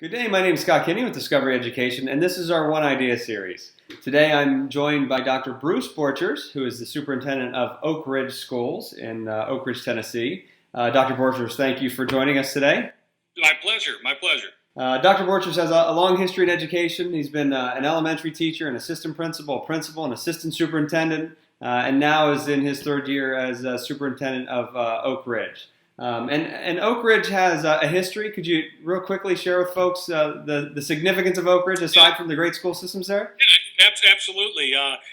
Good day, my name is Scott Kinney with Discovery Education, and this is our One Idea series. Today I'm joined by Dr. Bruce Borchers, who is the superintendent of Oak Ridge Schools in Oak Ridge, Tennessee. Dr. Borchers, thank you for joining us today. My pleasure, my pleasure. Dr. Borchers has a long history in education. He's been an elementary teacher, an assistant principal, an assistant superintendent, and now is in his third year as superintendent of Oak Ridge. And Oak Ridge has a history. Could you real quickly share with folks the significance of Oak Ridge aside from the great school systems there? Yeah, absolutely.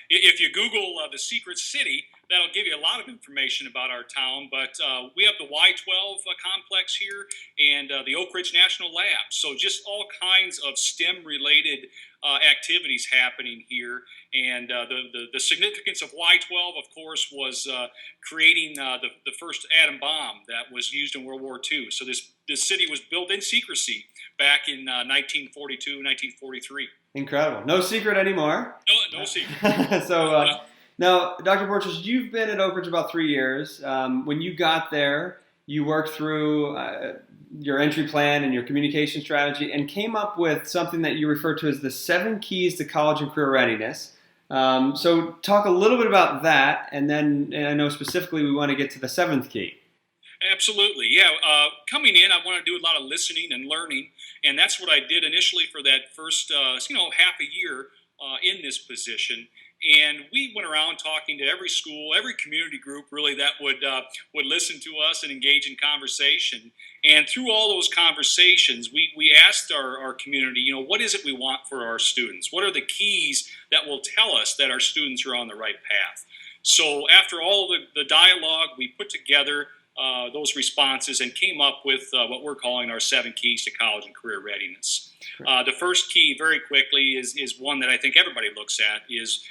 If you Google the secret city, that'll give you a lot of information about our town. But we have the Y12 complex here and the Oak Ridge National Lab. So just all kinds of STEM-related activities happening here. And the significance of Y12, of course, was creating the first atom bomb that was used in World War II. So this city was built in secrecy back in 1942, 1943. Incredible. No secret anymore. No secret. So now, Dr. Borchers, you've been at Oak Ridge about 3 years. When you got there, you worked through your entry plan and your communication strategy and came up with something that you refer to as the 7 keys to college and career readiness. So talk a little bit about that, and then I know specifically we want to get to the 7th key. Absolutely, yeah. Coming in, I want to do a lot of listening and learning, and that's what I did initially for that first, half a year in this position. And we went around talking to every school, every community group, really, that would listen to us and engage in conversation. And through all those conversations, we asked our community, what is it we want for our students? What are the keys that will tell us that our students are on the right path? So after all the dialogue, we put together those responses and came up with what we're calling our 7 keys to college and career readiness. The first key, very quickly, is one that I think everybody looks at, is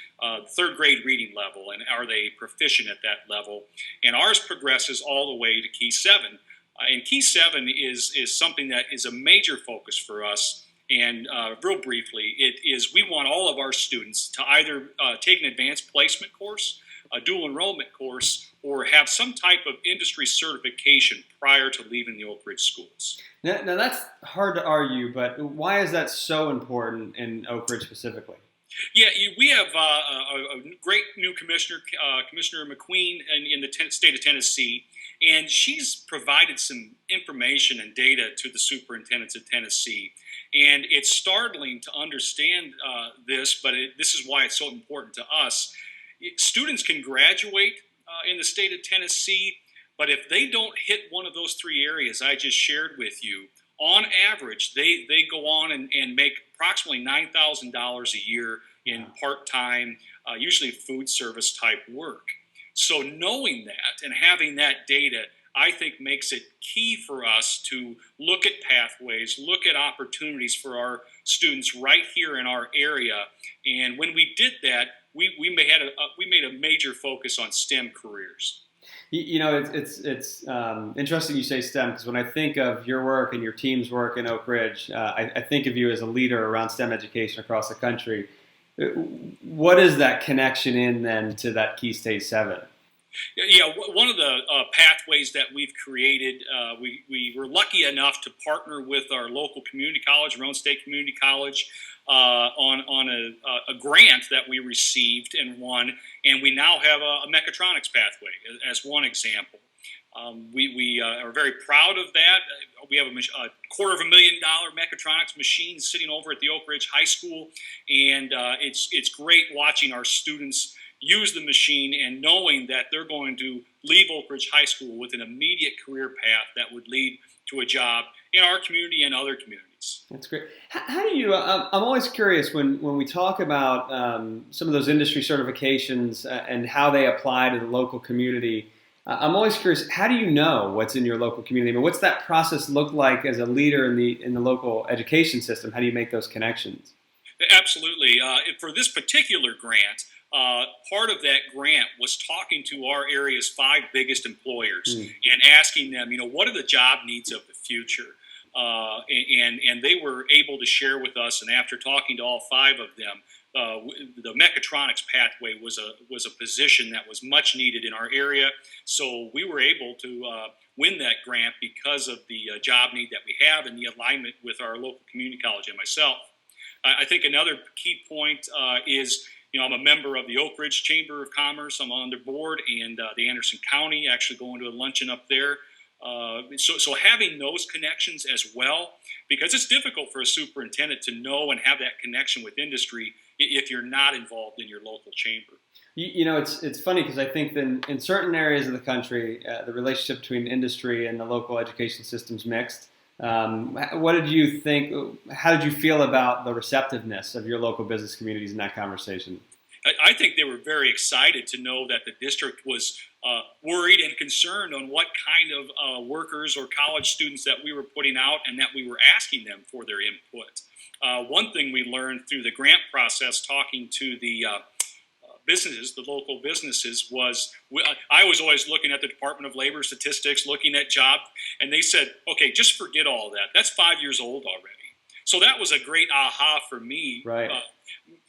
third grade reading level, and are they proficient at that level? And ours progresses all the way to key 7. And key 7 is something that is a major focus for us. And real briefly, it is we want all of our students to either take an advanced placement course, a dual enrollment course, or have some type of industry certification prior to leaving the Oak Ridge schools. Now that's hard to argue, but why is that so important in Oak Ridge specifically? Yeah, we have a great new commissioner, Commissioner McQueen, in the state of Tennessee, and she's provided some information and data to the superintendents of Tennessee. And it's startling to understand this, but this is why it's so important to us. Students can graduate in the state of Tennessee, but if they don't hit one of those 3 areas I just shared with you, on average, they go on and make approximately $9,000 a year in part-time, usually food service type work. So knowing that and having that data, I think makes it key for us to look at pathways, look at opportunities for our students right here in our area. And when we did that, we made a major focus on STEM careers. It's interesting you say STEM, because when I think of your work and your team's work in Oak Ridge, I think of you as a leader around STEM education across the country. What is that connection in then to that Key State 7? Yeah, one of the pathways that we've created, we were lucky enough to partner with our local community college, our own state community college, on a grant that we received and won, and we now have a mechatronics pathway as one example. We are very proud of that. We have a $250,000 mechatronics machine sitting over at the Oak Ridge High School, and it's great watching our students use the machine and knowing that they're going to leave Oak Ridge High School with an immediate career path that would lead to a job in our community and other communities. That's great. How do you, I'm always curious when we talk about some of those industry certifications and how they apply to the local community. I'm always curious, how do you know what's in your local community? I mean, what's that process look like as a leader in the local education system? How do you make those connections? Absolutely. For this particular grant, part of that grant was talking to our area's 5 biggest employers and asking them, what are the job needs of the future? and they were able to share with us. And after talking to all 5 of them, the mechatronics pathway was a position that was much needed in our area. So we were able to win that grant because of the job need that we have and the alignment with our local community college and myself. I think another key point is, I'm a member of the Oak Ridge Chamber of Commerce. I'm on their board, and the Anderson County, actually going to a luncheon up there. So having those connections as well, because it's difficult for a superintendent to know and have that connection with industry if you're not involved in your local chamber. It's funny because I think that in certain areas of the country, the relationship between industry and the local education system's mixed. What did you think? How did you feel about the receptiveness of your local business communities in that conversation? I think they were very excited to know that the district was worried and concerned on what kind of workers or college students that we were putting out, and that we were asking them for their input. One thing we learned through the grant process, talking to the businesses, the local businesses, was I was always looking at the Department of Labor statistics, looking at job, and they said, okay, just forget all that. That's 5 years old already. So that was a great aha for me. Right.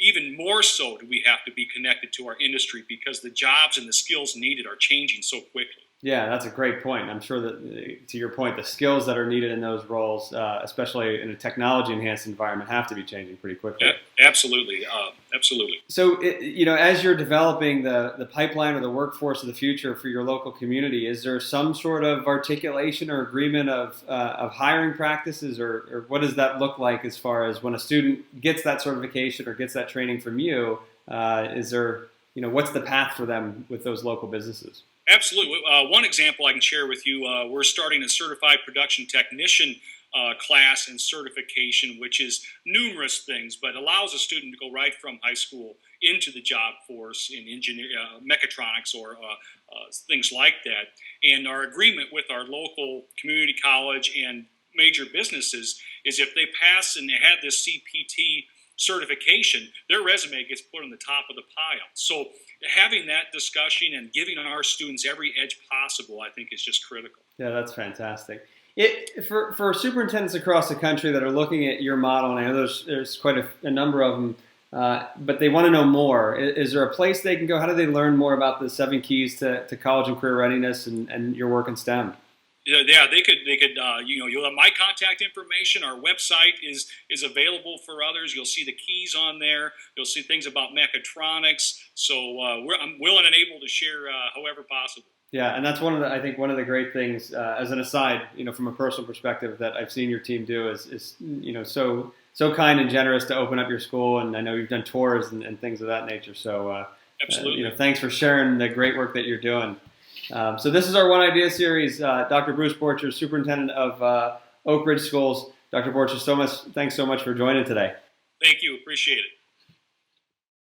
Even more so do we have to be connected to our industry, because the jobs and the skills needed are changing so quickly. Yeah, that's a great point. I'm sure that, to your point, the skills that are needed in those roles, especially in a technology-enhanced environment, have to be changing pretty quickly. Yeah, absolutely, absolutely. So, as you're developing the pipeline or the workforce of the future for your local community, is there some sort of articulation or agreement of hiring practices, or what does that look like as far as when a student gets that certification or gets that training from you? Is there, what's the path for them with those local businesses? Absolutely. One example I can share with you, we're starting a certified production technician class and certification, which is numerous things, but allows a student to go right from high school into the job force in mechatronics or things like that. And our agreement with our local community college and major businesses is if they pass and they have this CPT certification, their resume gets put on the top of the pile. So having that discussion and giving our students every edge possible, I think, is just critical. Yeah, that's fantastic. For superintendents across the country that are looking at your model, and I know there's quite a number of them, but they want to know more. Is there a place they can go? How do they learn more about the 7 keys to college and career readiness and your work in STEM? Yeah, they could. You'll have my contact information. Our website is available for others. You'll see the keys on there. You'll see things about mechatronics. So I'm willing and able to share however possible. Yeah, and that's one of the great things, as an aside, from a personal perspective, that I've seen your team do is so kind and generous to open up your school, and I know you've done tours and things of that nature. So absolutely, thanks for sharing the great work that you're doing. So this is our One Idea series. Dr. Bruce Borchers, Superintendent of Oak Ridge Schools. Dr. Borchers, thanks so much for joining today. Thank you. Appreciate it.